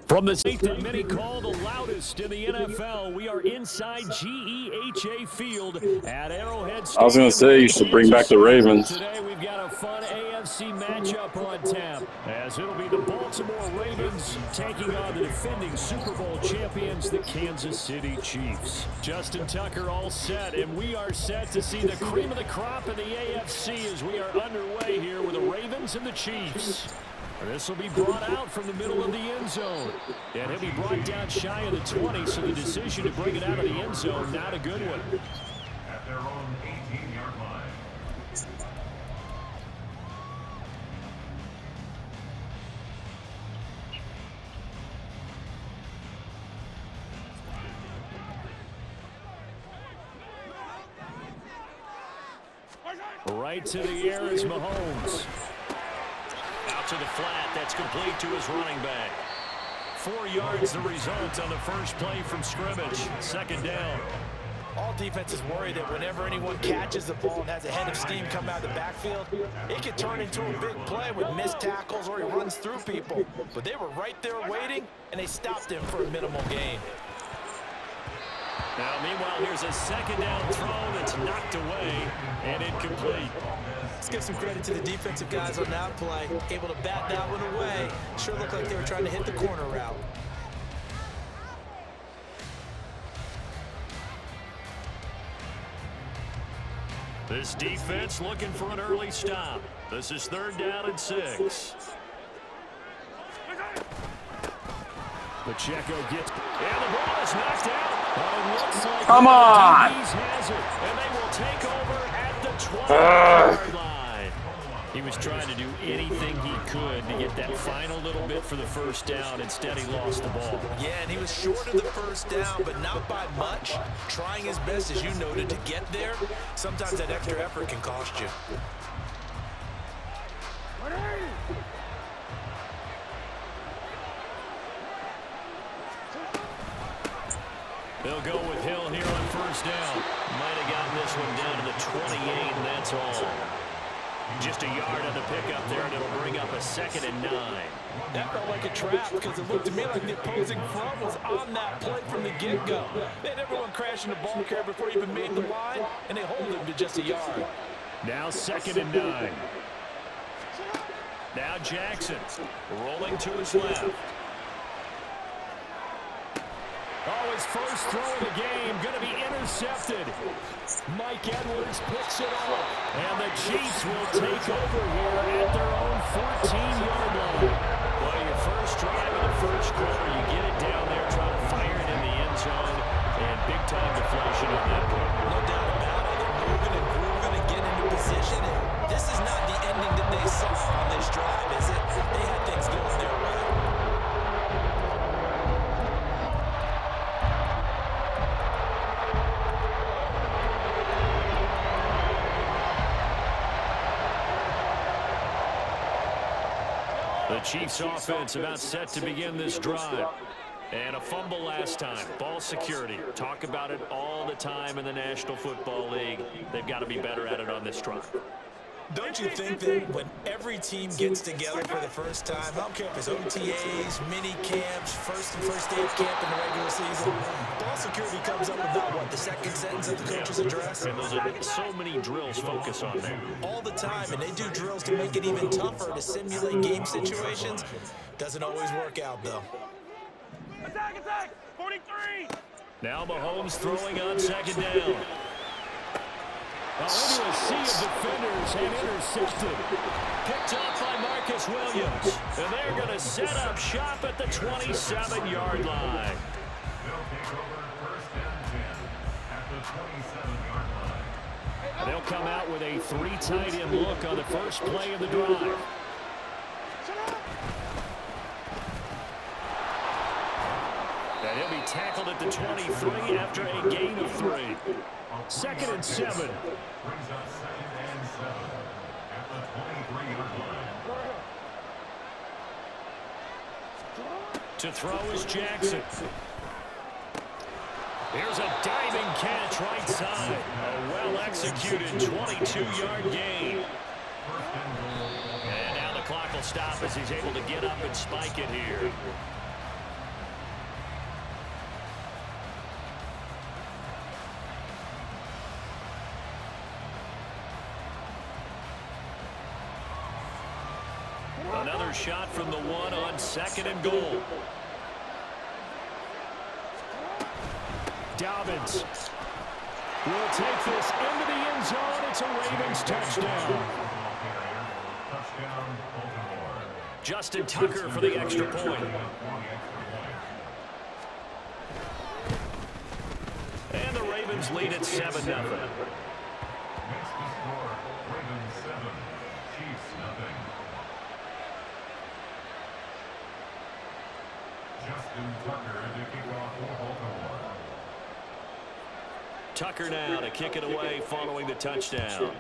From the state that many call the loudest in the NFL, we are inside GEHA Field at Arrowhead Stadium. I was going to say you should bring back the Ravens. Today we've got a fun AFC matchup on tap, as it'll be the Baltimore Ravens taking on the defending Super Bowl champions, the Kansas City Chiefs. Justin Tucker all set, and we are set to see the cream of the crop in the AFC as we are underway here with the Ravens and the Chiefs. This will be brought out from the middle of the end zone. And he'll be brought down shy of the 20, so the decision to bring it out of the end zone, not a good one. At their own 18-yard line. Right to the air is Mahomes. Out to the flat, that's complete to his running back. 4 yards the result on the first play from scrimmage. Second down. All defenses worry that whenever anyone catches the ball and has a head of steam come out of the backfield, it could turn into a big play with missed tackles or he runs through people. But they were right there waiting, and they stopped him for a minimal gain. Now, meanwhile, here's a second down throw that's knocked away and incomplete. Let's give some credit to the defensive guys on that play. Able to bat that one away. Sure looked like they were trying to hit the corner route. This defense looking for an early stop. This is 3rd down and 6. Pacheco gets, and the ball is knocked out. It looks like come on! Has it, and they will take over at the 20-yard line. He was trying to do anything he could to get that final little bit for the first down. Instead, he lost the ball. Yeah, and he was short of the first down, but not by much. Trying his best, as you noted, to get there. Sometimes that extra effort can cost you. They'll go with Hill here on first down. Might have gotten this one down to the 28, and that's all. Just a yard on the pickup there, and it'll bring up a 2nd and 9. That felt like a trap because it looked to me like the opposing front was on that play from the get-go. They had everyone crashing the ball carrier before he even made the line, and they hold him to just a yard. Now 2nd and 9. Now Jackson rolling to his left. Oh, his first throw of the game going to be intercepted. Mike Edwards picks it off. And the Chiefs will take over here at their own 14-yard line. Well, your first drive of the first quarter, you get it down there, try to fire it in the end zone, and big-time deflation on that point. No doubt about it. They're moving and grooving and getting into position. And this is not the ending that they saw on this drive, is it? They had things going their way. The Chiefs offense about set to begin this drive. And a fumble last time. Ball security. Talk about it all the time in the National Football League. They've got to be better at it on this drive. Don't you think that when every team gets together for the first time, I don't care if it's OTAs, mini camps, first day of camp in the regular season, ball security comes up about, what, the second sentence of the coach's address? And those are so many drills focus on there. All the time, and they do drills to make it even tougher to simulate game situations. Doesn't always work out, though. Attack! 43! Now Mahomes throwing on 2nd down. Into a sea of defenders and intercepted. Picked up by Marcus Williams. And they're going to set up shop at the 27-yard line. They'll take over 1st and 10 at the 27-yard line. They'll come out with a 3 tight end look on the first play of the drive. And he'll be tackled at the 23 after a gain of 3. 2nd and 7. Brings up 2nd and 7 at the 23-yard line. To throw is Jackson. Here's a diving catch right side. A well-executed 22-yard gain. And now the clock will stop as he's able to get up and spike it here. Another shot from the one on 2nd and goal. Dobbins will take this into the end zone. It's a Ravens touchdown. Justin Tucker for the extra point. And the Ravens lead at 7-0. Next to score, Ravens 7, Chiefs nothing. Justin Tucker to kick off for Baltimore. Tucker now to kick it away following the touchdown.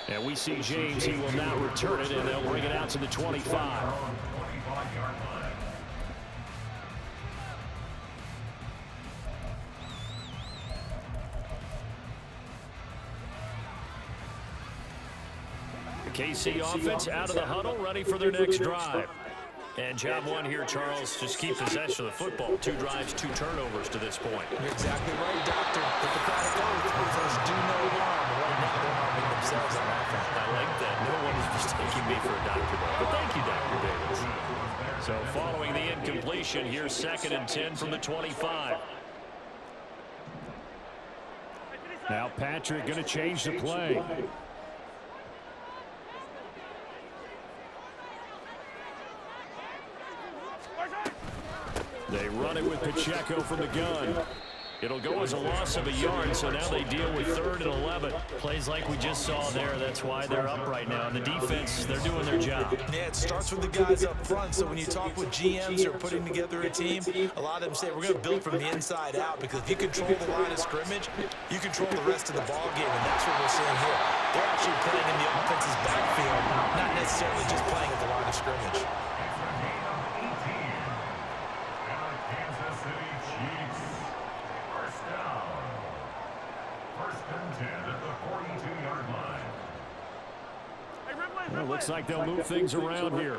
And we see James. He will now return it, and they'll bring it out to the 25. 25-yard line. The KC offense out of the huddle, ready for their next drive. And job one here, Charles, just keep possession of the football. 2 drives, 2 turnovers to this point. You're exactly right, Doctor. If the crowd goes, first do no harm. Right now, they're harming themselves on offense. I like that. No one is mistaking me for a doctor, though. But thank you, Dr. Davis. So following the incompletion, here's 2nd and 10 from the 25. Now Patrick going to change the play. They run it with Pacheco from the gun. It'll go as a loss of a yard, so now they deal with 3rd and 11. Plays like we just saw there. That's why they're up right now. And the defense, they're doing their job. Yeah, it starts with the guys up front. So when you talk with GMs who are putting together a team, a lot of them say we're going to build from the inside out, because if you control the line of scrimmage, you control the rest of the ball game, and that's what we're seeing here. They're actually playing in the offense's backfield, not necessarily just playing at the line of scrimmage. Kansas City Chiefs. First down. 1st and 10 at the 42-yard line. Well, looks like they'll move things around here.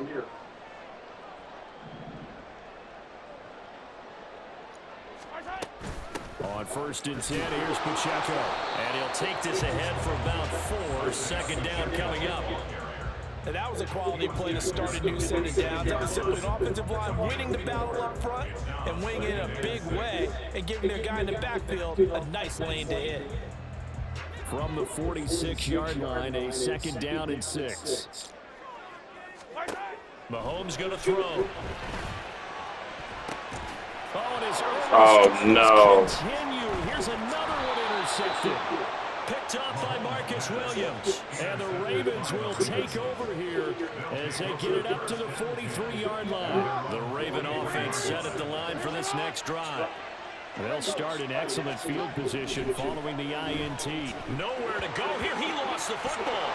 On 1st and 10, here's Pacheco. And he'll take this ahead for about 4. 2nd down coming up. And that was a quality play to start a new set of downs. That was simply an offensive line winning the battle up front and winning it in a big way and giving their guy in the backfield a nice lane to hit. From the 46-yard line, a 2nd down and 6. Mahomes going to throw. Oh, no. Continue. Here's another one intercepted. Picked up by Marcus Williams. And the Ravens will take over here as they get it up to the 43-yard line. The Raven offense set at the line for this next drive. They'll start in excellent field position following the INT. Nowhere to go here. He lost the football.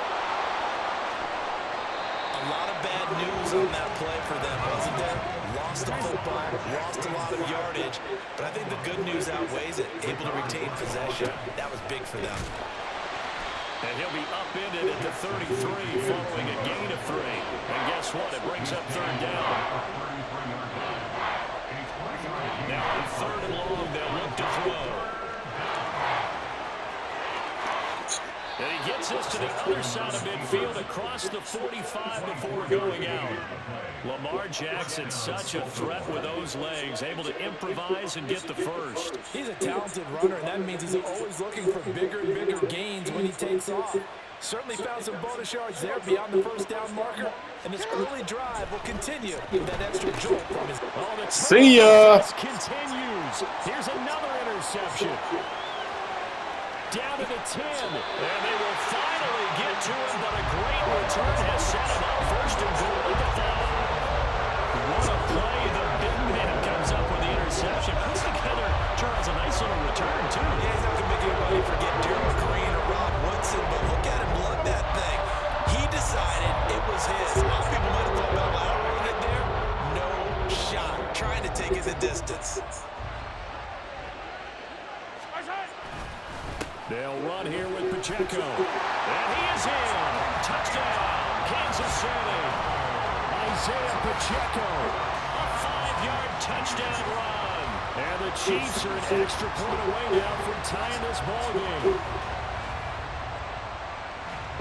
A lot of bad news on that play for them, wasn't there? Lost the football, lost a lot of yardage, but I think the good news outweighs it. Able to retain possession. That was big for them. And he'll be upended at the 33 following a gain of 3. And guess what? It brings up 3rd down. Now on 3rd and long, they'll look to throw. And he gets us to the other side of midfield across the 45 before going out. Lamar Jackson, such a threat with those legs, able to improvise and get the first. He's a talented runner, and that means he's always looking for bigger and bigger gains when he takes off. Certainly found some bonus yards there beyond the 1st down marker, and this early drive will continue with that extra jolt from his... Oh, the See ya! Continues. Here's another interception. Down to the 10, and they will finally get to him, but a great return has set him up 1st and goal at the 5. What a play. The big man comes up with the interception. Puts together, Charles, a nice little return, too. Yeah, he's not going to make anybody forget Derek Green or Rod Woodson, but look at him lug that thing. He decided it was his. A lot of people might have thought about lateraling it there. No shot. Trying to take it the distance. They'll run here with Pacheco. And he is in. Touchdown, Kansas City. Isaiah Pacheco. A 5-yard touchdown run. And the Chiefs are an extra point away now from tying this ball game.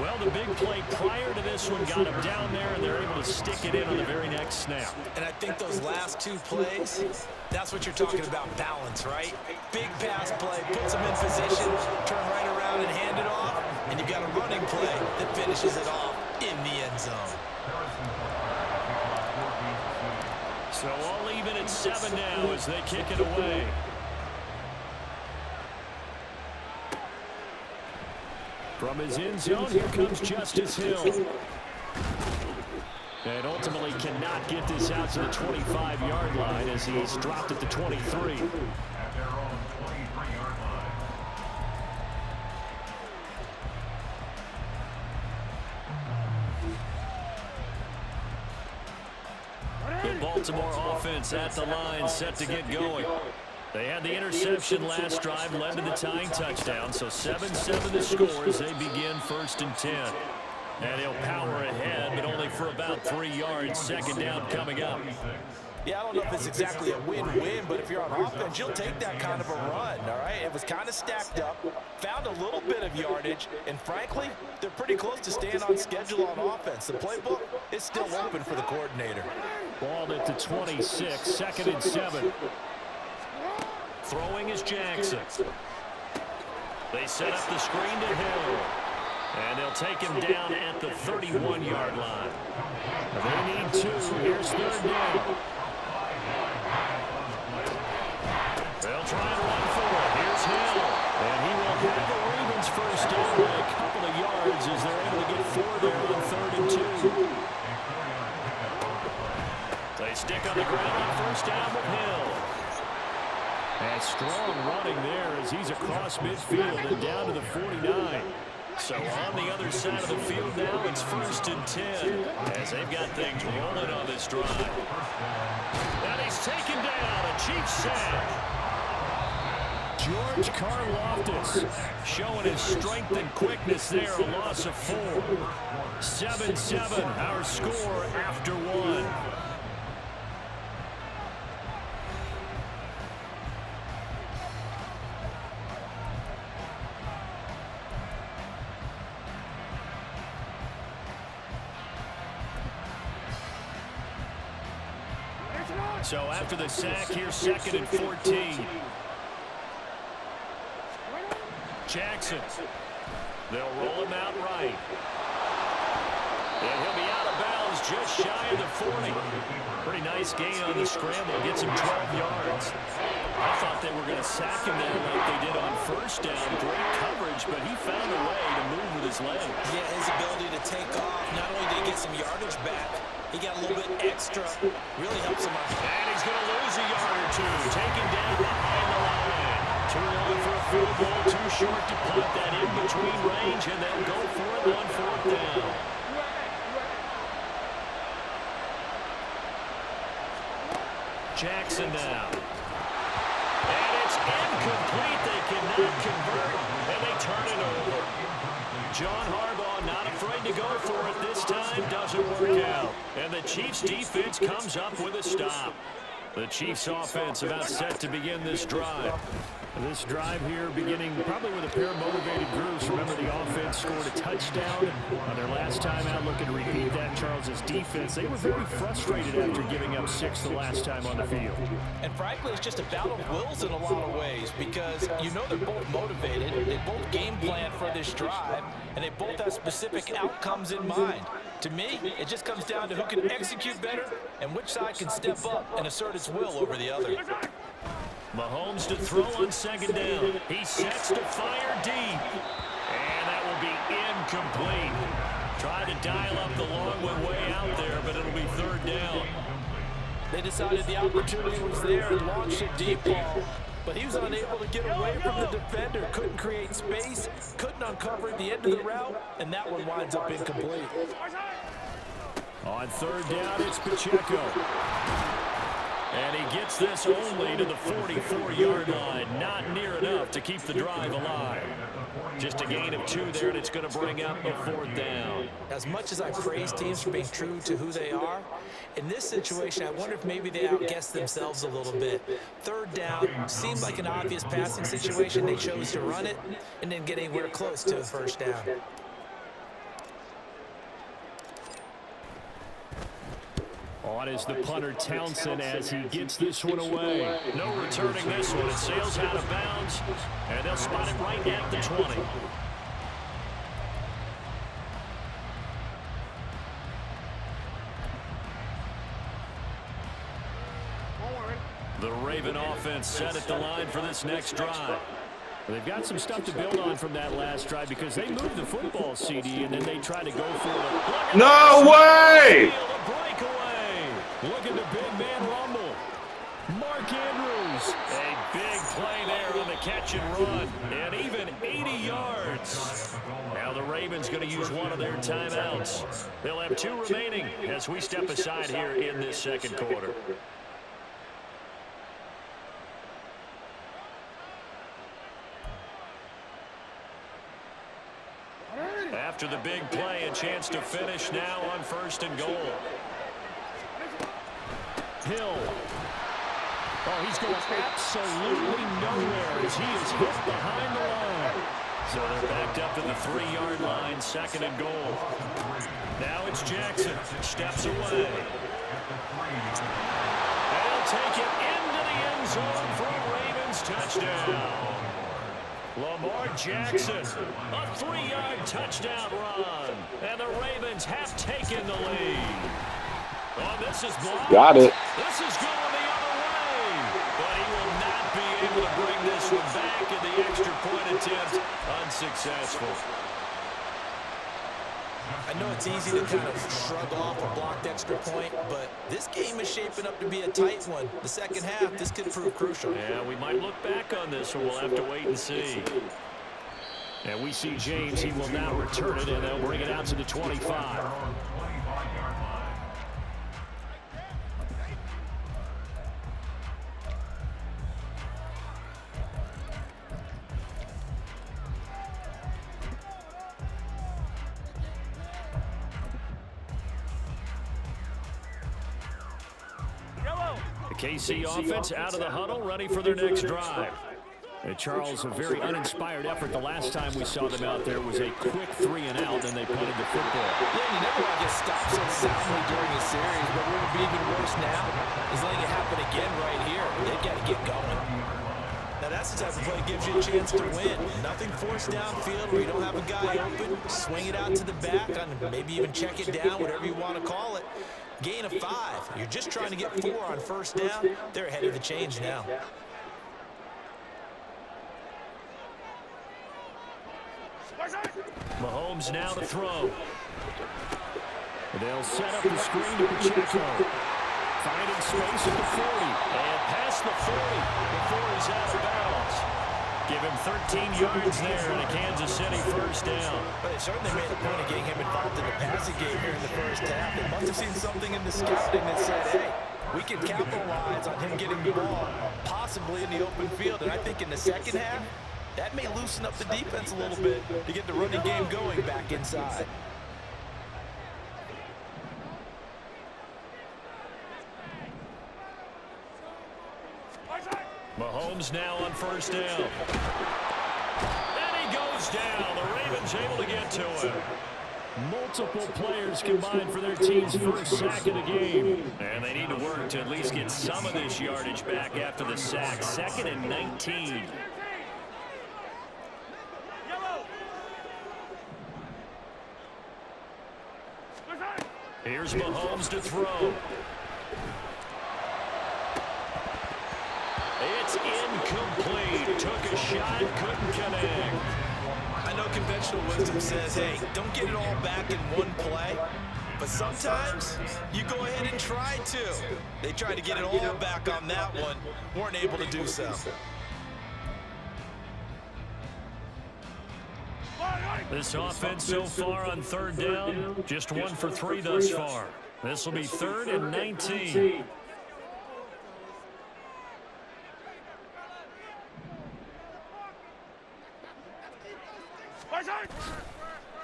Well, the big play prior to this one got him down there, and they're able to stick it in on the very next snap. And I think those last two plays, that's what you're talking about, balance, right? Big pass play, puts them in position, turn right around and hand it off, and you've got a running play that finishes it off in the end zone. So all even at 7 now as they kick it away. From his end zone, here comes Justice Hill. And ultimately cannot get this out to the 25-yard line as he's dropped at the 23. At their own 23-yard line. The Baltimore offense at the line, set to get going. They had the interception last drive, led to the tying touchdown, so 7-7 the score as they begin 1st and 10. And he'll power ahead, but only for about 3 yards. 2nd down coming up. Yeah, I don't know if it's exactly a win-win, but if you're on offense, you'll take that kind of a run, all right? It was kind of stacked up, found a little bit of yardage, and frankly, they're pretty close to staying on schedule on offense. The playbook is still open for the coordinator. Ball at the 26, 2nd and 7. Throwing is Jackson. They set up the screen to Hill. And they'll take him down at the 31-yard line. They need 2. Here's 3rd down. They'll try and run for it. Here's Hill. And he will have the Ravens first down by a couple of yards as they're able to get 4 there on 3rd and 2. They stick on the ground on 1st down with Hill. And strong running there as he's across midfield and down to the 49. So on the other side of the field now, it's 1st and 10 as they've got things rolling on this drive. And he's taken down, a Chiefs sack. George Karlaftis showing his strength and quickness there, a loss of 4. 7-7, our score after 1. So after the sack, here's 2nd and 14. Jackson. They'll roll him out right. And he'll be out of bounds just shy of the 40. Pretty nice gain on the scramble. Gets him 12 yards. I thought they were going to sack him there like they did on 1st down. Great coverage, but he found a way to move with his legs. Yeah, his ability to take off. Not only did he get some yardage back, he got a little bit extra. Really helps him out. And he's going to lose a yard or 2. Taken down behind the line. Too long for a field goal. Too short to put that in between range. And they'll go for it on 4th down. Jackson now. And it's incomplete. They cannot convert. And they turn it over. John Harbaugh not afraid to go for it this time. Doesn't work out. And the Chiefs defense comes up with a stop. The Chiefs offense about set to begin this drive. This drive here beginning probably with a pair of motivated groups. Remember, the offense scored a touchdown on their last time out. Looking to repeat that. Charles's defense, they were very frustrated after giving up 6 the last time on the field. And frankly, it's just a battle of wills in a lot of ways because you know they're both motivated. They both game plan for this drive, and they both have specific outcomes in mind. To me, it just comes down to who can execute better and which side can step up and assert its will over the other. Mahomes to throw on 2nd down. He sets to fire deep. And that will be incomplete. Try to dial up the long one way out there, but it'll be 3rd down. They decided the opportunity was there and launched a deep ball. But he was unable to get away from the defender. Couldn't create space. Couldn't uncover the end of the route. And that one winds up incomplete. On 3rd down, it's Pacheco. And he gets this only to the 44-yard line. Not near enough to keep the drive alive. Just a gain of 2 there, and it's going to bring up a 4th down. As much as I praise teams for being true to who they are, in this situation, I wonder if maybe they outguessed themselves a little bit. 3rd down seemed like an obvious passing situation. They chose to run it and didn't get anywhere close to a 1st down. On is the punter Townsend as he gets this one away. No returning this one. It sails out of bounds, and they'll spot it right at the 20. The Raven offense set at the line for this next drive. They've got some stuff to build on from that last drive because they moved the football, CD, and then they tried to go for it. No way! Breakaway. Look at the big man rumble. Mark Andrews. A big play there on the catch and run. And even 80 yards. Now the Ravens going to use one of their timeouts. They'll have 2 remaining as we step aside here in this second quarter. After the big play, a chance to finish now on 1st and goal. Hill. Oh, he's going absolutely nowhere as he is hit behind the line. So they're backed up to the 3-yard line, 2nd and goal. Now it's Jackson. Steps away. They'll take it into the end zone for a Ravens touchdown. Lamar Jackson, a 3-yard touchdown run, and the Ravens have taken the lead. Oh, this is blocked. Got it. This is going the other way, but he will not be able to bring this one back, and the extra point attempt unsuccessful. I know it's easy to kind of shrug off a blocked extra point, but this game is shaping up to be a tight one. The second half, this could prove crucial. Yeah, we might look back on this one. We'll have to wait and see. And we see James. He will now return it, and they'll bring it out to the 25. KC offense out of the huddle, ready for their next drive. And Charles, a very uninspired effort. The last time we saw them out there was a quick 3 and out, and they punted the football. Yeah, you never want to get stopped so soundly during a series, but what would be even worse now is letting it happen again right here. They've got to get going. Now that's the type of play that gives you a chance to win. Nothing forced downfield where you don't have a guy open. Swing it out to the back, and maybe even check it down, whatever you want to call it. Gain of 5. You're just trying to get 4 on 1st down. They're ahead of the change now. Mahomes now to throw. They'll set up the screen to Pacheco. Finding space at the 40. And past the 40 before he's out of bounds. Give him 13 yards there and a Kansas City 1st down. But they certainly made a point of getting him involved in the passing game here in the 1st half. They must have seen something in the scouting that said, hey, we can capitalize on him getting the ball, possibly in the open field. And I think in the 2nd half, that may loosen up the defense a little bit to get the running game going back inside. Mahomes now on 1st down. And he goes down. The Ravens able to get to him. Multiple players combined for their team's 1st sack of the game. And they need to work to at least get some of this yardage back after the sack. 2nd and 19. Here's Mahomes to throw. It's incomplete. Took a shot, couldn't connect. I know conventional wisdom says, hey, don't get it all back in one play. But sometimes you go ahead and try to. They tried to get it all back on that one. Weren't able to do so. This offense so far on 3rd down, just 1 for 3 thus far. This will be 3rd and 19.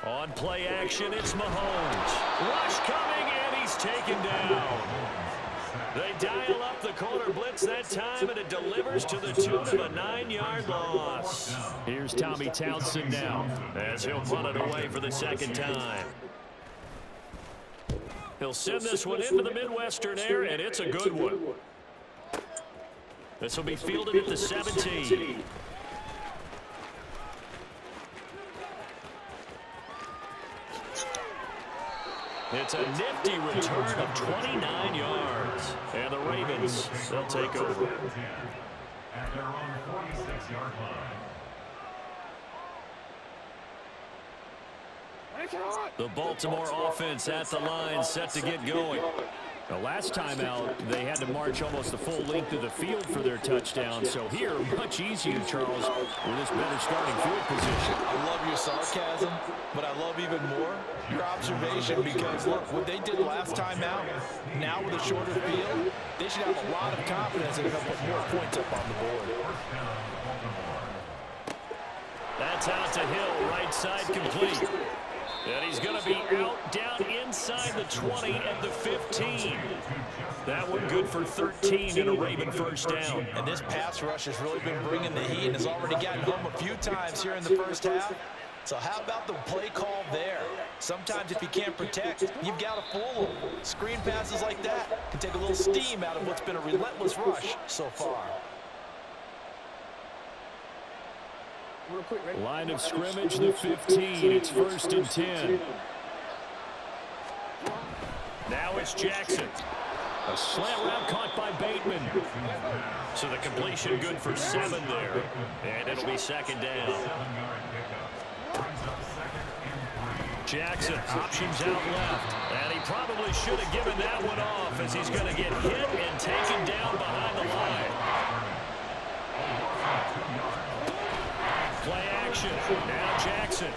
On play action, it's Mahomes. Rush coming, and he's taken down. They dial up the corner blitz that time, and it delivers to the tune of a 9-yard loss. Here's Tommy Townsend now, as he'll punt it away for the 2nd time. He'll send this one into the Midwestern air, and it's a good one. This will be fielded at the 17. It's a nifty return of 29 yards. And the Ravens, they'll take over. At their own 46-yard line. The Baltimore offense at the line, set to get going. The last time out, they had to march almost the full length of the field for their touchdown. So here, much easier, Charles, with this better starting field position. I love your sarcasm, but I love even more your observation because, look, what they did last time out, now with a shorter field, they should have a lot of confidence that they're going to put more points up on the board. That's out to Hill, right side complete. And he's going to be out down inside the 20 at the 15. That one good for 13 and a Raven first down. And this pass rush has really been bringing the heat and has already gotten home a few times here in the first half. So how about the play call there? Sometimes if you can't protect, you've got to fool them. Screen passes like that can take a little steam out of what's been a relentless rush so far. Line of scrimmage, the 15. It's 1st and 10. Now it's Jackson. A slant route caught by Bateman. So the completion good for 7 there. And it'll be 2nd down. Jackson options out left. And he probably should have given that one off as he's going to get hit and taken down behind the line. Play action. Now Jackson.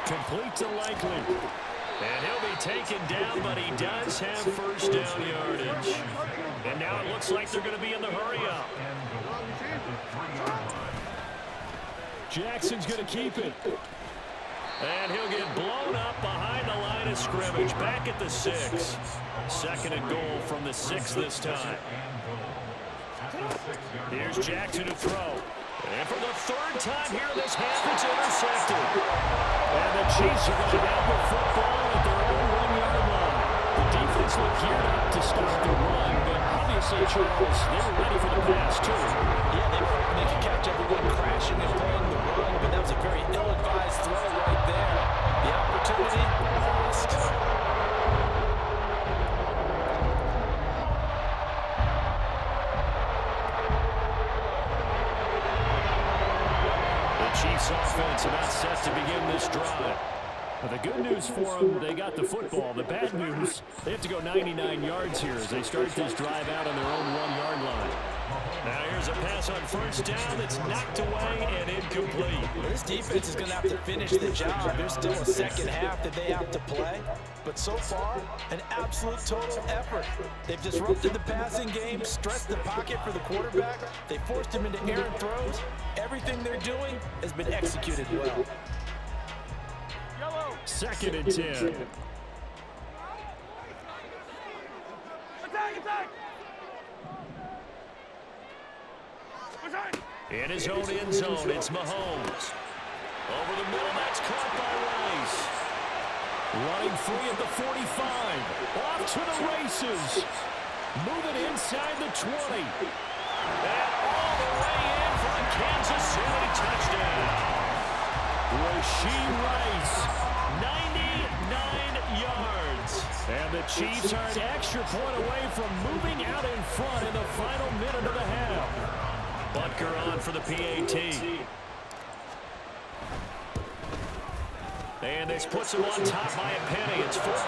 Complete to Likely. And he'll be taken down, but he does have first down yardage. And now it looks like they're going to be in the hurry-up. Jackson's going to keep it. And he'll get blown up behind the line of scrimmage. Back at the 6. 2nd and goal from the 6 this time. Here's Jackson to throw. And for the 3rd time here in this half, it's intercepted. And the Chiefs are going to have the football at their own 1-yard line. The defense looked geared up to stop the run, but obviously, Charles, they were ready for the pass, too. Yeah, they were hoping they could catch everyone crashing and playing the run, but that was a very ill-advised throw right there. The opportunity lost. Chiefs offense about set to begin this drive. But the good news for them, they got the football. The bad news, they have to go 99 yards here as they start this drive out on their own 1-yard line. Now here's a pass on first down that's knocked away and incomplete. This defense is going to have to finish the job. There's still a second half that they have to play. But so far, an absolute total effort. They've disrupted the passing game, stressed the pocket for the quarterback. They forced him into errant throws. Everything they're doing has been executed well. 2nd and 10. In his own end zone, it's Mahomes. Over the middle, that's caught by Rice. Running free at the 45. Off to the races. Moving inside the 20. And all the way in for a Kansas City touchdown. Rashee Rice, 99 yards. And the Chiefs are an extra point away from moving out in front in the final minute of the half. Butker on for the PAT. And this puts him on top by a penny. It's 14-13.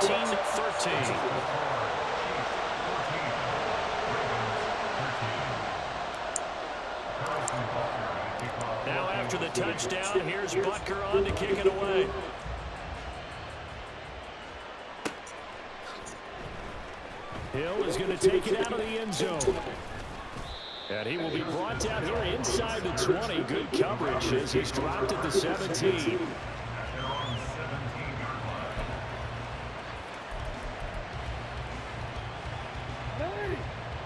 Now after the touchdown, here's Butker on to kick it away. Hill is going to take it out of the end zone. And he will be brought down here inside the 20. Good coverage as he's dropped at the 17.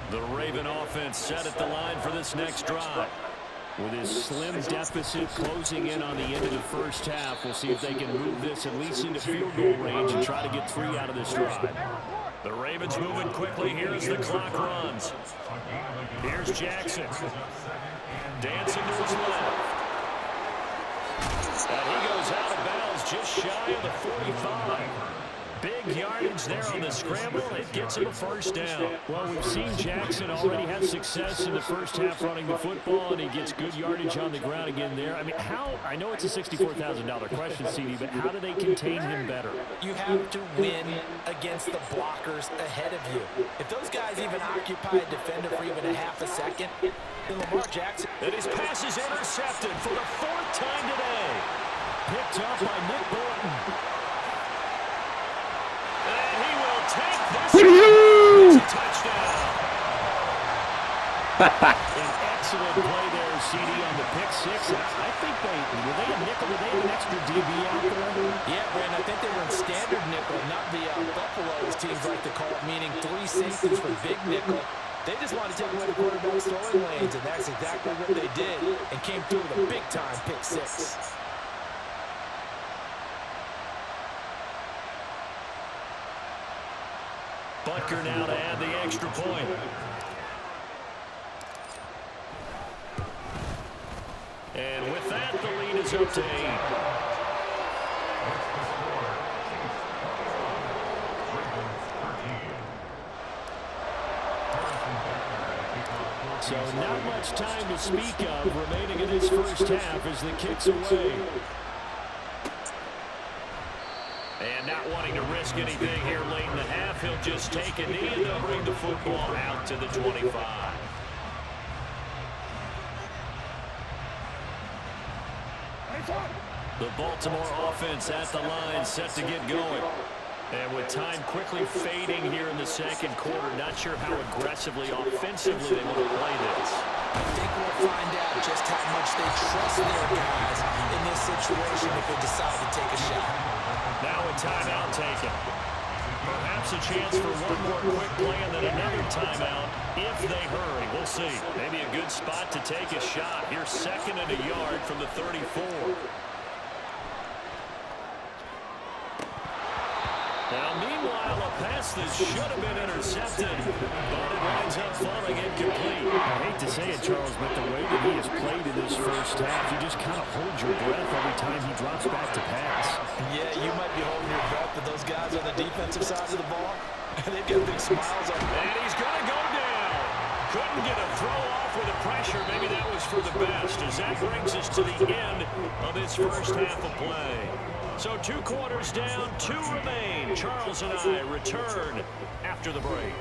The Raven offense set at the line for this next drive. With his slim deficit closing in on the end of the first half, we'll see if they can move this at least into field goal range and try to get 3 out of this drive. The Ravens moving quickly here as the clock runs. Here's Jackson. Dancing to his left. And he goes out of bounds just shy of the 45. Big yardage there on the scramble. It gets him a first down. Well, we've seen Jackson already have success in the first half running the football, and he gets good yardage on the ground again there. I mean, I know it's a $64,000 question, CD, but how do they contain him better? You have to win against the blockers ahead of you. If those guys even occupy a defender for even a half a second, then Lamar Jackson. And his pass is intercepted for the 4th time today. Picked up by Nick Bolton. And he will take this. It's a touchdown. An excellent play there, CD, on the pick 6. I think were they a nickel? Were they an extra DB out there? Yeah, Brandon, I think they were in standard nickel, not the Buffalo, as teams like to call it, meaning 3 safeties for big nickel. They just wanted to take away the quarterback's throwing lanes, and that's exactly what they did, and came through with a big-time pick 6. Butker now to add the extra point. And with that, the lead is up to 8. So not much time to speak of remaining in this first half as the kick's away. And not wanting to risk anything here late in the half, he'll just take a knee and they'll bring the football out to the 25. The Baltimore offense at the line, set to get going. And with time quickly fading here in the second quarter, not sure how aggressively, offensively they want to play this. I think we'll find out just how much they trust their guys in this situation if they decide to take a shot. Now a timeout taken. Perhaps a chance for one more quick play and then another timeout if they hurry. We'll see. Maybe a good spot to take a shot. Here's 2nd and a yard from the 34. Now, meanwhile, a pass that should have been intercepted, but it winds up falling incomplete. I hate to say it, Charles, but the way that he has played in this first half, you just kind of hold your breath every time he drops back to pass. Yeah, you might be holding your breath, but those guys on the defensive side of the ball, they've got big smiles on them. And he's going to go down. Couldn't get a throw off with the pressure. Maybe that was for the best, as that brings us to the end of this first half of play. So 2 quarters down, 2 remain. Charles and I return after the break.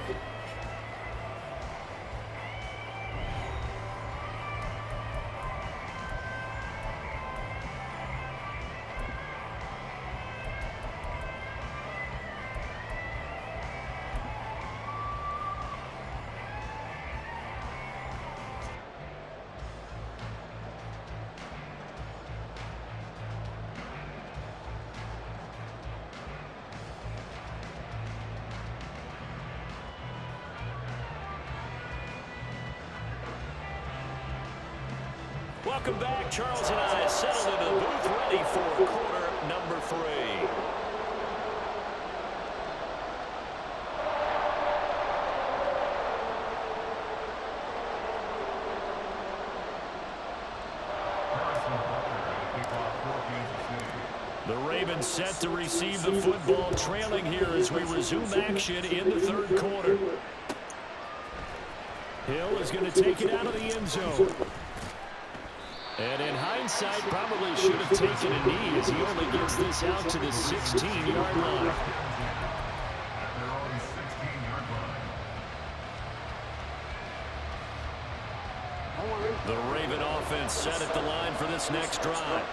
Welcome back. Charles and I settled into the booth, ready for quarter number 3. The Ravens set to receive the football, trailing here as we resume action in the 3rd quarter. Hill is going to take it out of the end zone. And in hindsight, probably should have taken a knee as he only gets this out to the 16-yard line. The Raven offense set at the line for this next drive.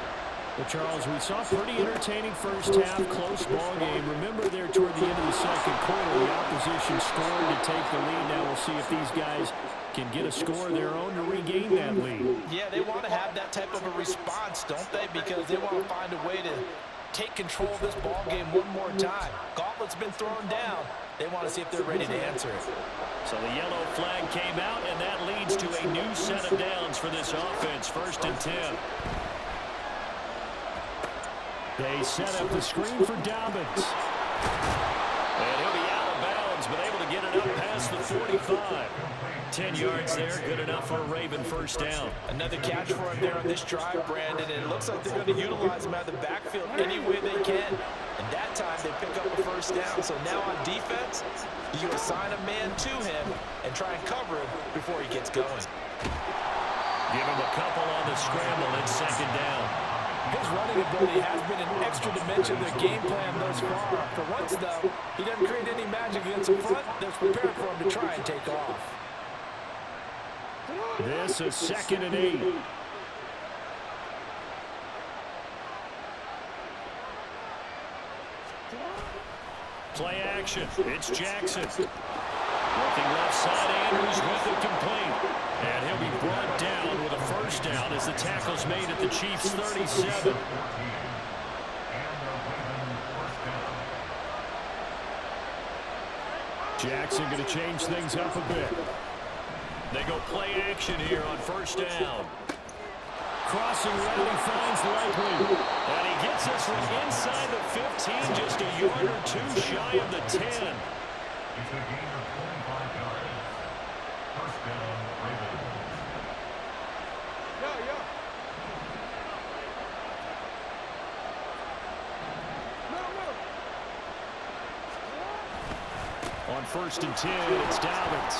Well, Charles, we saw a pretty entertaining first half, close ball game. Remember there toward the end of the second quarter, the opposition scored to take the lead. Now we'll see if these guys can get a score of their own to regain that lead. Yeah, they want to have that type of a response, don't they? Because they want to find a way to take control of this ball game one more time. Gauntlet's been thrown down. They want to see if they're ready to answer it. So the yellow flag came out, and that leads to a new set of downs for this offense. 1st and 10. They set up the screen for Dobbins. And he'll be out of bounds, but able to get it up past the 45. 10 yards there, good enough for a Raven 1st down. Another catch for him there on this drive, Brandon, and it looks like they're going to utilize him out of the backfield any way they can. And that time they pick up a 1st down. So now on defense, you assign a man to him and try and cover him before he gets going. Give him a couple on the scramble. It's 2nd down. His running ability has been an extra dimension of the game plan thus far. For once, though, he doesn't create any magic against the front that's prepared for him to try and take off. This is 2nd and 8. Play action. It's Jackson. Looking left side, Andrews with it complete. And he'll be brought down with a 1st down as the tackle's made at the Chiefs' 37. Jackson going to change things up a bit. They go play action here on 1st down. Crossing route, he finds Likely. And he gets this one inside the 15, just a yard or 2 shy of the 10. It's a gain of 25 yards. 1st down, Ravens. On 1st and 10, it's Dobbins.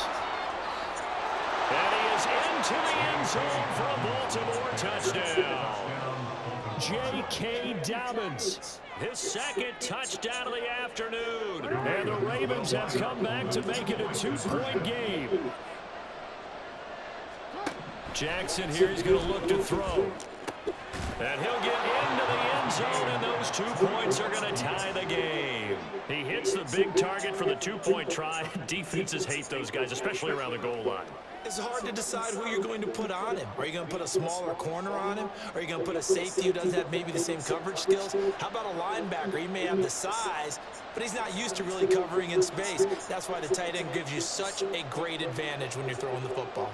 And he is into the end zone for a Baltimore touchdown. J.K. Dobbins, his 2nd touchdown of the afternoon. And the Ravens have come back to make it a 2-point game. Jackson here is going to look to throw. And he'll get into the end zone, and those 2 points are going to tie the game. He hits the big target for the 2-point try. Defenses hate those guys, especially around the goal line. It's hard to decide who you're going to put on him. Are you going to put a smaller corner on him? Are you going to put a safety who doesn't have maybe the same coverage skills? How about a linebacker? He may have the size, but he's not used to really covering in space. That's why the tight end gives you such a great advantage when you're throwing the football.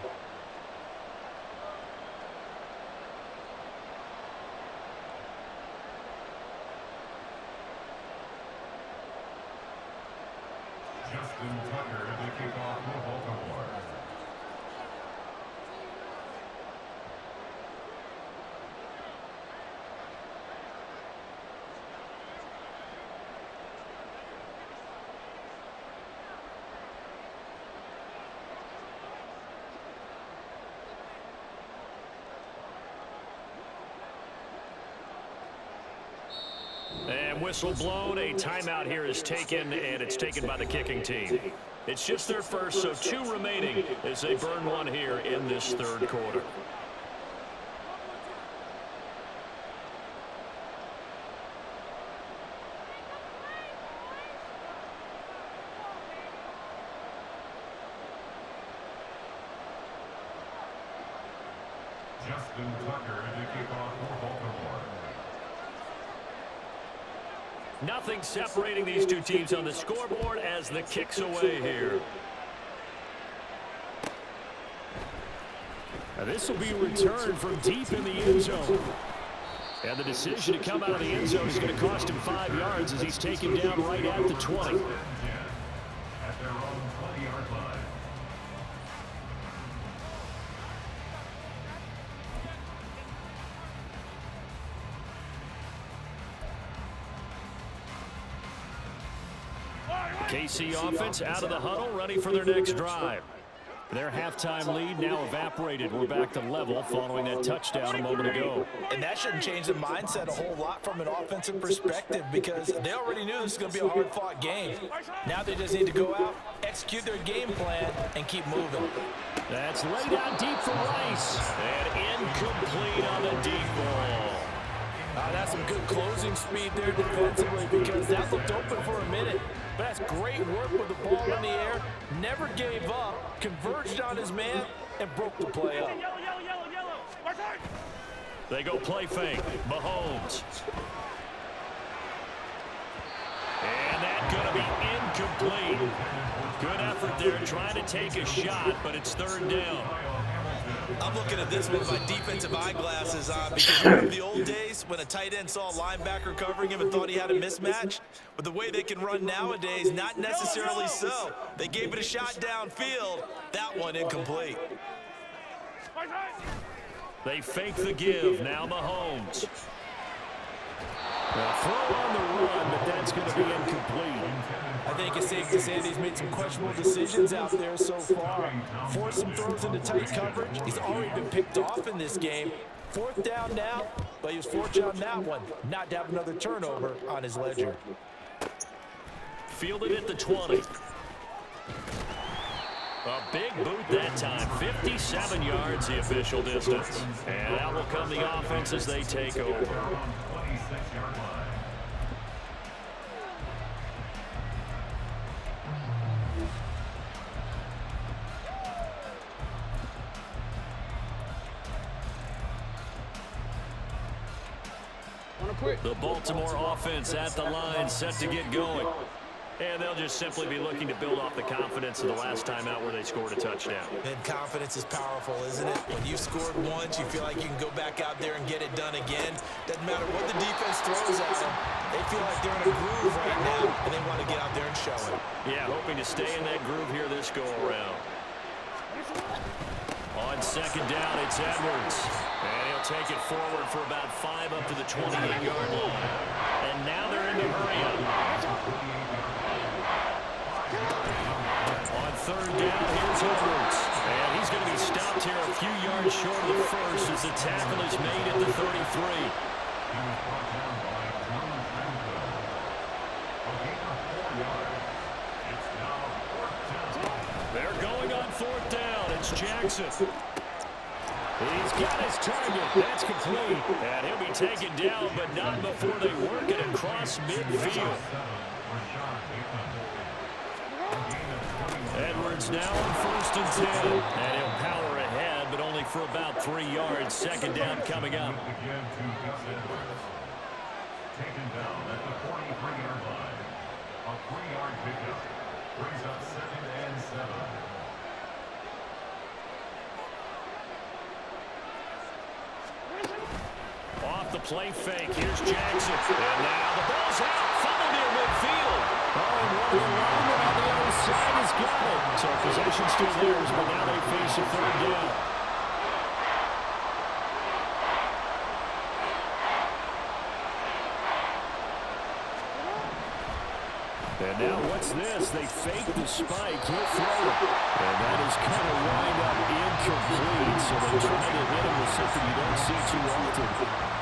Justin Tucker to kick off for Baltimore. And whistle blown, a timeout here is taken, and it's taken by the kicking team. It's just their first, so 2 remaining as they burn 1 here in this 3rd quarter. Justin Tucker to kick off for Baltimore. Nothing separating these 2 teams on the scoreboard as the kick's away here. Now this will be returned from deep in the end zone. And the decision to come out of the end zone is going to cost him 5 yards as he's taken down right at the 20. At their own 20-yard line. KC offense out of the huddle, ready for their next drive. Their halftime lead now evaporated. We're back to level following that touchdown a moment ago. And that shouldn't change the mindset a whole lot from an offensive perspective because they already knew this was going to be a hard-fought game. Now they just need to go out, execute their game plan, and keep moving. That's laid out deep for Rice. And incomplete on the deep ball. That's some good closing speed there defensively because that looked open for a minute. But that's great work with the ball in the air. Never gave up, converged on his man, and broke the play up. They go play fake. Mahomes. to be incomplete. Good effort there, trying to take a shot, but it's third down. I'm looking at this one with my defensive eyeglasses on because remember the old days when a tight end saw a linebacker covering him and thought he had a mismatch? But the way they can run nowadays, not necessarily so. They gave it a shot downfield. That one incomplete. They fake the give. Now Mahomes. A throw on the run, but that's going to be incomplete. I think it's safe to say that he's made some questionable decisions out there so far. Forced some throws into tight coverage. He's already been picked off in this game. Fourth down now, but he was fortunate on that one, not to have another turnover on his ledger. Fielded at the 20. A big boot that time. 57 yards the official distance. And out will come the offense as they take over. 26-yard line. The Baltimore offense at the line, set to get going. And they'll just simply be looking to build off the confidence of the last time out where they scored a touchdown. And confidence is powerful, isn't it? When you scored once, you feel like you can go back out there and get it done again. Doesn't matter what the defense throws at them. They feel like they're in a groove right now, and they want to get out there and show it. Yeah, hoping to stay in that groove here this go-around. On second down, it's Edwards. And he'll take it forward for about 5 up to the 28-yard line. And now they're in the hurry-up. On third down, here's Edwards. And he's going to be stopped here a few yards short of the first as the tackle is made at the 33. They're going on fourth down. It's Jackson. He's got his target. That's complete. And he'll be taken down, but not before they work it across midfield. Edwards now on first and 10. And he'll power ahead, but only for about 3 yards. Second down coming up. Taken down at the 43-yard line. A 3-yard pickup brings up 2nd and 7. Off the play fake, here's Jackson. And now the ball's out, fumbled near midfield. Oh, and one of the linemen on the other side has got it. So possession still theirs, but now they face a third down. And now what's this? They fake the spike. He'll throw it. And that is kind of wind up incomplete. So they try to hit him with something you don't see too often.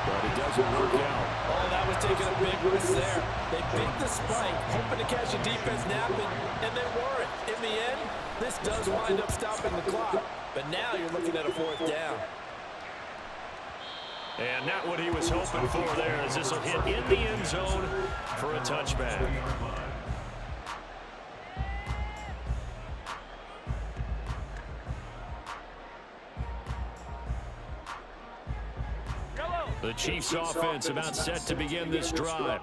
But it doesn't work out. Oh, that was taking a big risk there. They faked the spike, hoping to catch a defense napping, and they weren't. In the end, this does wind up stopping the clock. But now you're looking at a fourth down. And not what he was hoping for there, as this will hit in the end zone for a touchback. The Chiefs offense about set to begin this drive.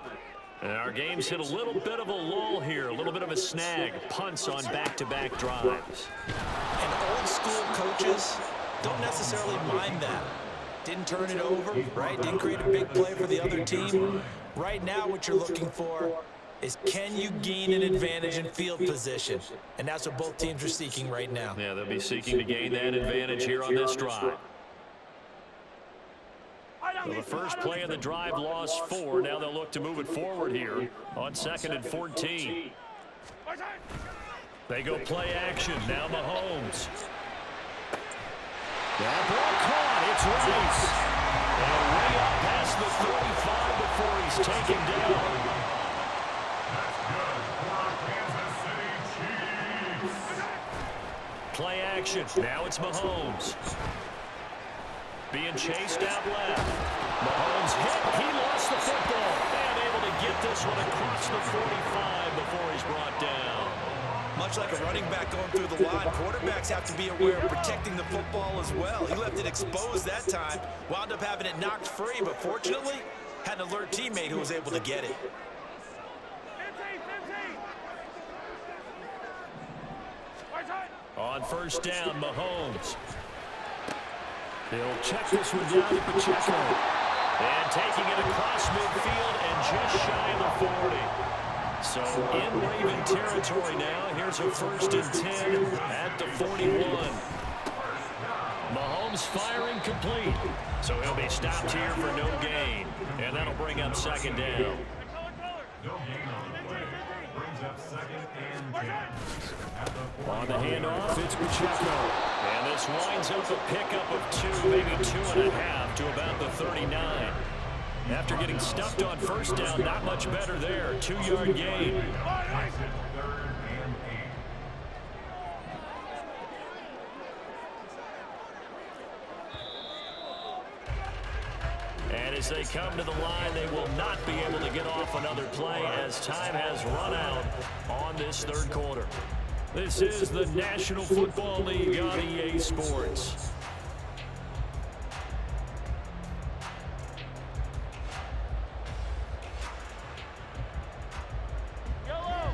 And our game's hit a little bit of a lull here, a little bit of a snag. Punts on back-to-back drives. And old school coaches don't necessarily mind that. Didn't turn it over, right? Didn't create a big play for the other team. Right now what you're looking for is can you gain an advantage in field position? And that's what both teams are seeking right now. Yeah, they'll be seeking to gain that advantage here on this drive. So the first play of the drive lost 4. Now they'll look to move it forward here on 2nd and 14. They go play action. Now Mahomes. That ball caught. It's Rice. And way up past the 35 before he's taken down. Play action. Now it's Mahomes. Being chased out left. Mahomes hit. He lost the football. And able to get this one across the 45 before he's brought down. Much like a running back going through the line, quarterbacks have to be aware of protecting the football as well. He left it exposed that time, wound up having it knocked free, but fortunately, had an alert teammate who was able to get it. On first down, Mahomes. He'll check this one down to Pacheco. And taking it across midfield and just shy of the 40. So in Raven territory now. Here's a 1st and 10 at the 41. Mahomes firing complete. So he'll be stopped here for no gain. And that'll bring up 2nd down. No gain on the play. Brings up 2nd and 10. On the handoff, it's Pacheco. And this winds up a pickup of 2, maybe 2.5 to about the 39. After getting stuffed on first down, not much better there. 2-yard gain. 3rd and 8. And as they come to the line, they will not be able to get off another play as time has run out on this 3rd quarter. This is the National Football League on EA Sports.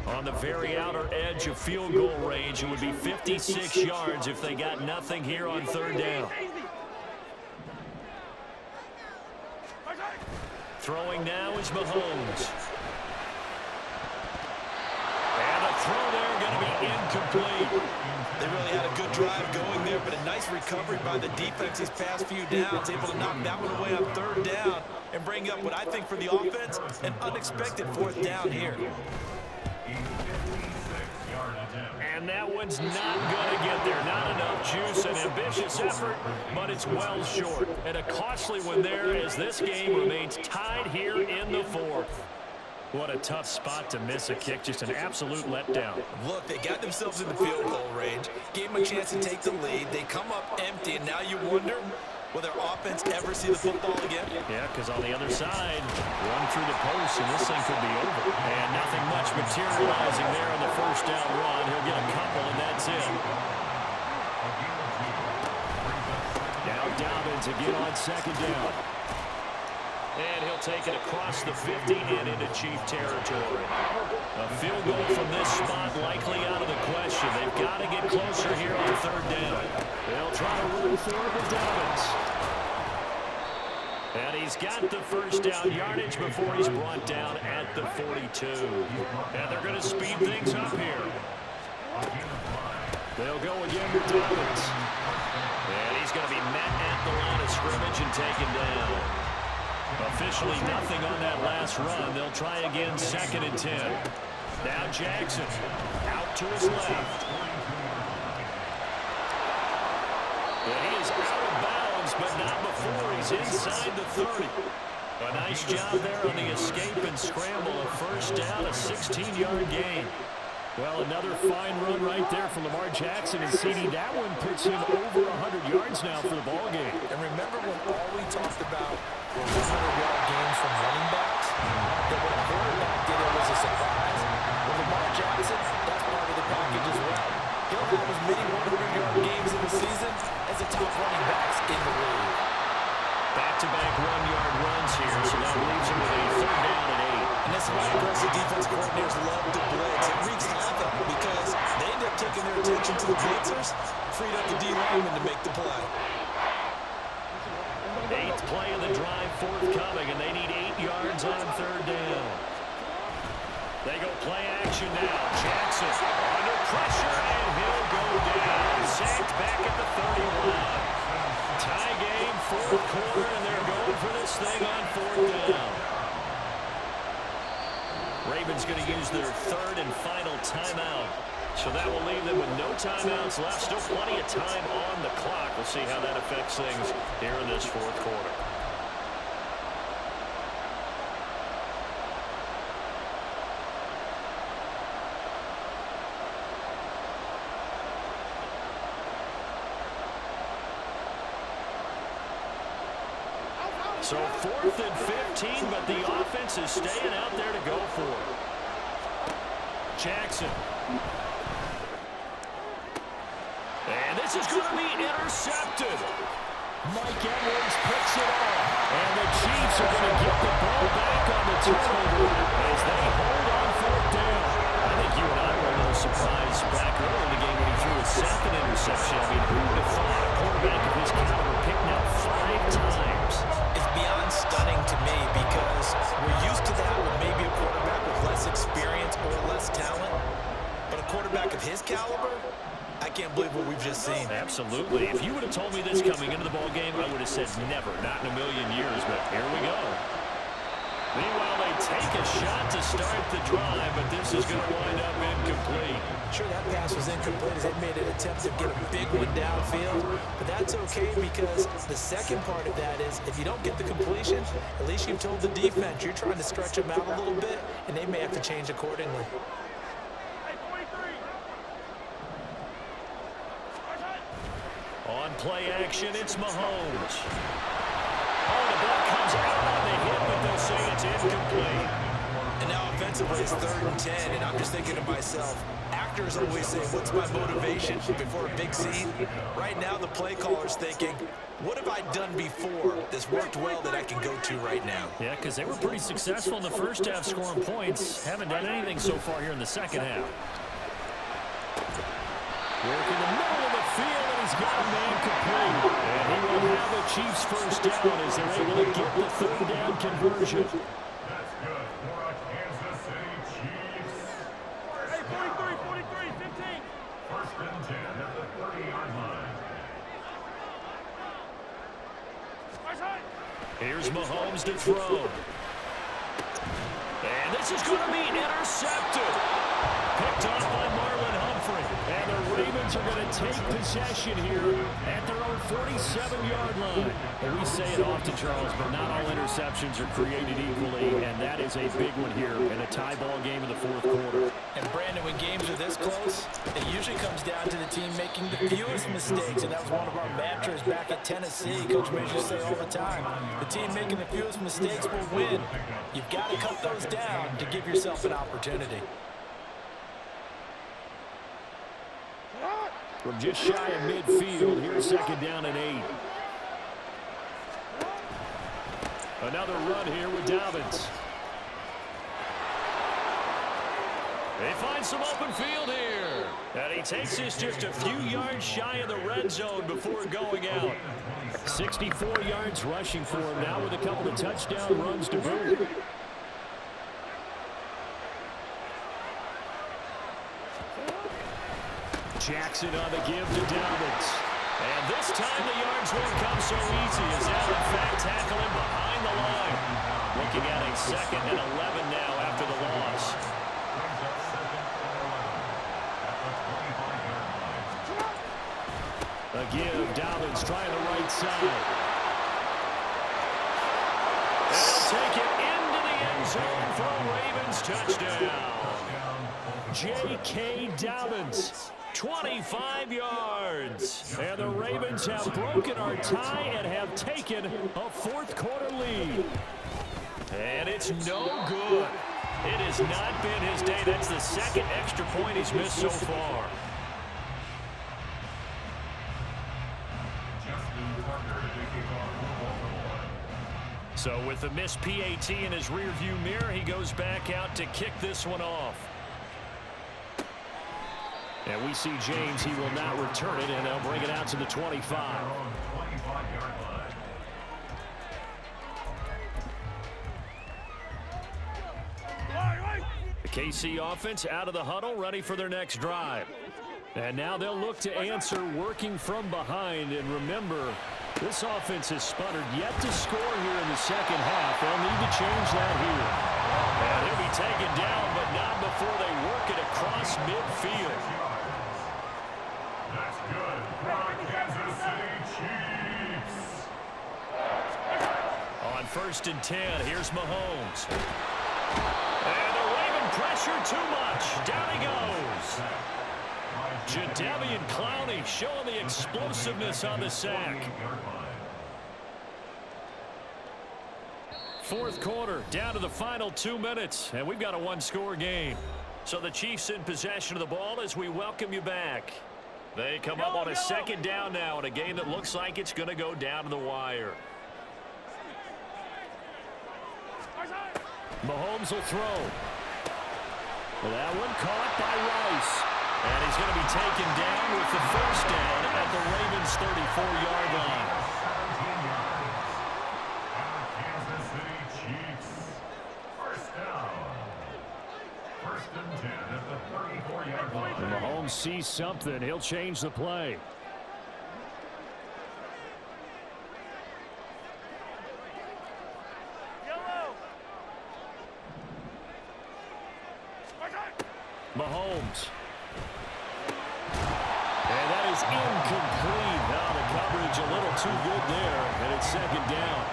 On the very outer edge of field goal range, it would be 56 yards if they got nothing here on 3rd down. Throwing now is Mahomes. And a throw there going to be incomplete. They really had a good drive going there, but a nice recovery by the defense these past few downs, able to knock that one away on 3rd down and bring up what I think for the offense, an unexpected 4th down here. And that one's not going to get there. Not enough juice. An ambitious effort, but it's well short. And a costly one there as this game remains tied here in the 4th. What a tough spot to miss a kick. Just an absolute letdown. Look, they got themselves in the field goal range, gave them a chance to take the lead. They come up empty, and now you wonder, will their offense ever see the football again? Yeah, because on the other side, run through the post, and this thing could be over. And nothing much materializing there on the 1st down run. He'll get a couple, and that's it. Now Dobbins again on 2nd down. And he'll take it across the 50 and into Chief territory. A field goal from this spot likely out of the question. They've got to get closer here on 3rd down. They'll try to run for it with Dobbins. And he's got the 1st down yardage before he's brought down at the 42. And they're going to speed things up here. They'll go again with Dobbins. And he's going to be met at the line of scrimmage and taken down. Officially nothing on that last run. They'll try again 2nd and 10. Now Jackson out to his left. And he is out of bounds, but not before he's inside the 30. A nice job there on the escape and scramble. A 1st down, a 16-yard gain. Well, another fine run right there from Lamar Jackson and CD. That one puts him over 100 yards now for the ball game. And remember when all we talked about were 100-yard games from running backs? That when a quarterback did it was a surprise. With Lamar Jackson, that's part of the package as well. He'll have as many 100-yard games in the season as the top running backs in the league. Back-to-back 1-yard runs here, so that leaves him with a 3rd down and 8. And that's why aggressive defense coordinators love to blitz. It wreaks havoc because they end up taking their attention to the blitzers, freed up the D-lineman to make the play. 8th play of the drive forthcoming, and they need 8 yards on 3rd down. They go play action now. Jackson under pressure, and he'll go down. Sacked back at the 31. Tie game, 4th quarter, and they're going for this thing on 4th down. Ravens going to use their 3rd and final timeout. So that will leave them with no timeouts left. Still plenty of time on the clock. We'll see how that affects things here in this 4th quarter. So 4th and 15, but the offense is staying out there to go for it. Jackson. And this is going to be intercepted. Mike Edwards picks it off. And the Chiefs are going to get the ball back on the turnover as they hold on 4th down. I think you and I were a little surprised back early in the game when he threw a 2nd and Absolutely. If you would have told me this coming into the ball game, I would have said never, not in a million years, but here we go. Meanwhile, they take a shot to start the drive, but this is going to wind up incomplete. Sure, that pass was incomplete as they made an attempt to get a big one downfield, but that's okay because the second part of that is if you don't get the completion, at least you've told the defense you're trying to stretch them out a little bit, and they may have to change accordingly. On play action, it's Mahomes. Oh, the ball comes out on the hit, but they'll say it's incomplete. And now offensively it's 3rd and 10, and I'm just thinking to myself, actors always say, what's my motivation before a big scene? Right now the play caller's thinking, what have I done before that's worked well that I can go to right now? Yeah, because they were pretty successful in the first half scoring points. Haven't done anything so far here in the second half. Work in the middle of the field, and he's got a man complete. And he will have the Chiefs first down as they're able to get the 3rd down conversion. That's good for a Kansas City Chiefs. Hey, 43, 15. First and 10 at the 30-yard line. Here's Mahomes to throw. And this is going to be intercepted. Picked off by Marlon Humphrey. And the Ravens are going to take possession here at their own 47-yard line. And we say it often, Charles, but not all interceptions are created equally, and that is a big one here in a tie ball game in the 4th quarter. And Brandon, when games are this close, it usually comes down to the team making the fewest mistakes, and that was one of our mantras back at Tennessee. Coach Mays used to say all the time, the team making the fewest mistakes will win. You've got to cut those down to give yourself an opportunity. From just shy of midfield, here's 2nd down and 8. Another run here with Dobbins. They find some open field here. And he takes this just a few yards shy of the red zone before going out. 64 yards rushing for him now with a couple of touchdown runs to boot. Jackson on the give to Dobbins. And this time the yards won't come so easy as they'll in fact tackle him behind the line. Looking at a 2nd and 11 now after the loss. A give, Dobbins trying the right side. And they'll take it into the end zone for a Ravens touchdown. J.K. Dobbins. 25 yards. And the Ravens have broken our tie and have taken a 4th quarter lead. And it's no good. It has not been his day. That's the 2nd extra point he's missed so far. So with the missed PAT in his rearview mirror, he goes back out to kick this one off. And we see James, he will not return it, and they'll bring it out to the 25. The KC offense out of the huddle, ready for their next drive. And now they'll look to answer working from behind. And remember, this offense has sputtered yet to score here in the 2nd half. They'll need to change that here. And he'll be taken down, but not before they work it across midfield. That's good for Kansas City Chiefs. On 1st and 10, here's Mahomes. And the Raven pressure too much. Down he goes. Jadeveon Clowney showing the explosiveness on the sack. 4th quarter, down to the final 2 minutes, and we've got a 1-score game. So the Chiefs in possession of the ball as we welcome you back. They come up on a 2nd down now in a game that looks like it's going to go down to the wire. Mahomes will throw. Well, that one caught by Rice. And he's going to be taken down with the 1st down at the Ravens' 34-yard line. Kansas City Chiefs. 1st down. 1st and 10 at the 34-yard line. And Mahomes sees something. He'll change the play. Mahomes. And that is incomplete. Now the coverage a little too good there, and it's second down.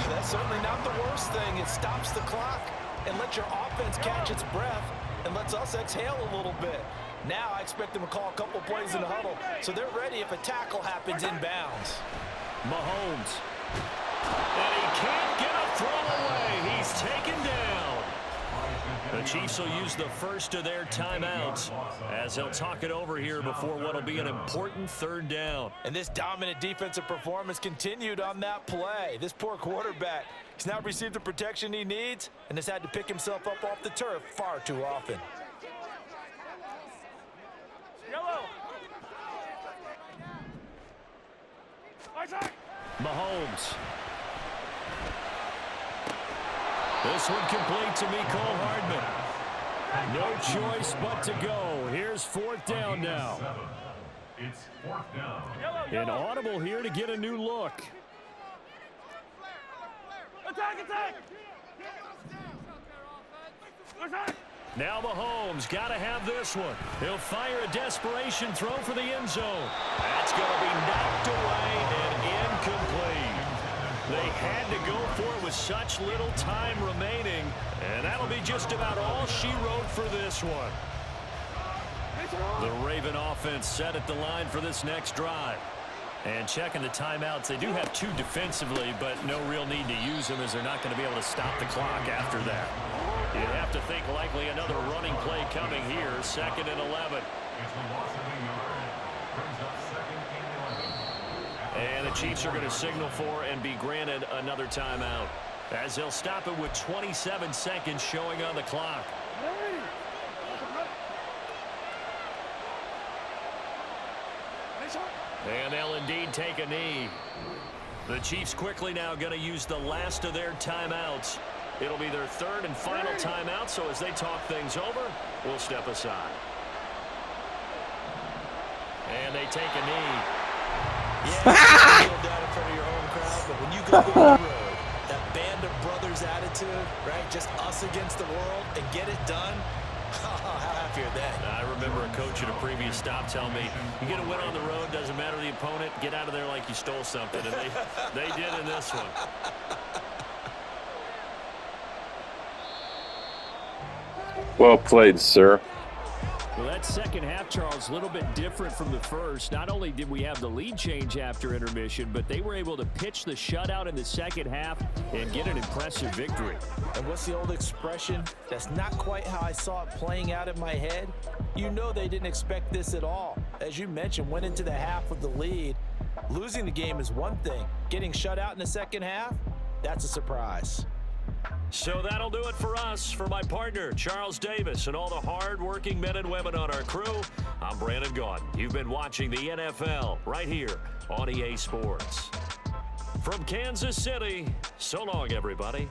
That's certainly not the worst thing. It stops the clock and lets your offense catch its breath and lets us exhale a little bit. Now I expect them to call a couple plays in the huddle, so they're ready if a tackle happens inbounds. Mahomes. And he can't get a throw away. He's taken down. The Chiefs will use the first of their timeouts as they'll talk it over here before what will be an important third down. And this dominant defensive performance continued on that play. This poor quarterback has now received the protection he needs and has had to pick himself up off the turf far too often. Yellow. Mahomes. This one complete to Mecole Hardman. No choice but to go. Here's fourth down now. It's fourth down. An audible here to get a new look. Attack! Now Mahomes got to have this one. He'll fire a desperation throw for the end zone. That's going to be knocked away and incomplete. They had to go for it with such little time remaining, and that'll be just about all she wrote for this one. The Raven offense set at the line for this next drive. And checking the timeouts, they do have two defensively, but no real need to use them as they're not going to be able to stop the clock after that. You'd have to think likely another running play coming here, 2nd and 11. It's the loss of a yard. Brings up 2nd and 11. And the Chiefs are going to signal for and be granted another timeout as they'll stop it with 27 seconds showing on the clock. And they'll indeed take a knee. The Chiefs quickly now going to use the last of their timeouts. It'll be their third and final timeout, so as they talk things over, we'll step aside. And they take a knee. Yeah, you feel down in front of your home crowd, but when you go on the road, that band of brothers attitude, right? Just us against the world and get it done. How happy are they? I remember a coach at a previous stop telling me, you get a win on the road, doesn't matter the opponent, get out of there like you stole something. And they did in this one. Well played, sir. Well, that second half, Charles, a little bit different from the first. Not only did we have the lead change after intermission, but they were able to pitch the shutout in the second half and get an impressive victory. And what's the old expression? That's not quite how I saw it playing out in my head. You know they didn't expect this at all. As you mentioned, went into the half with the lead. Losing the game is one thing. Getting shut out in the second half, that's a surprise. So that'll do it for us. For my partner, Charles Davis, and all the hard-working men and women on our crew, I'm Brandon Gaudin. You've been watching the NFL right here on EA Sports. From Kansas City, so long, everybody.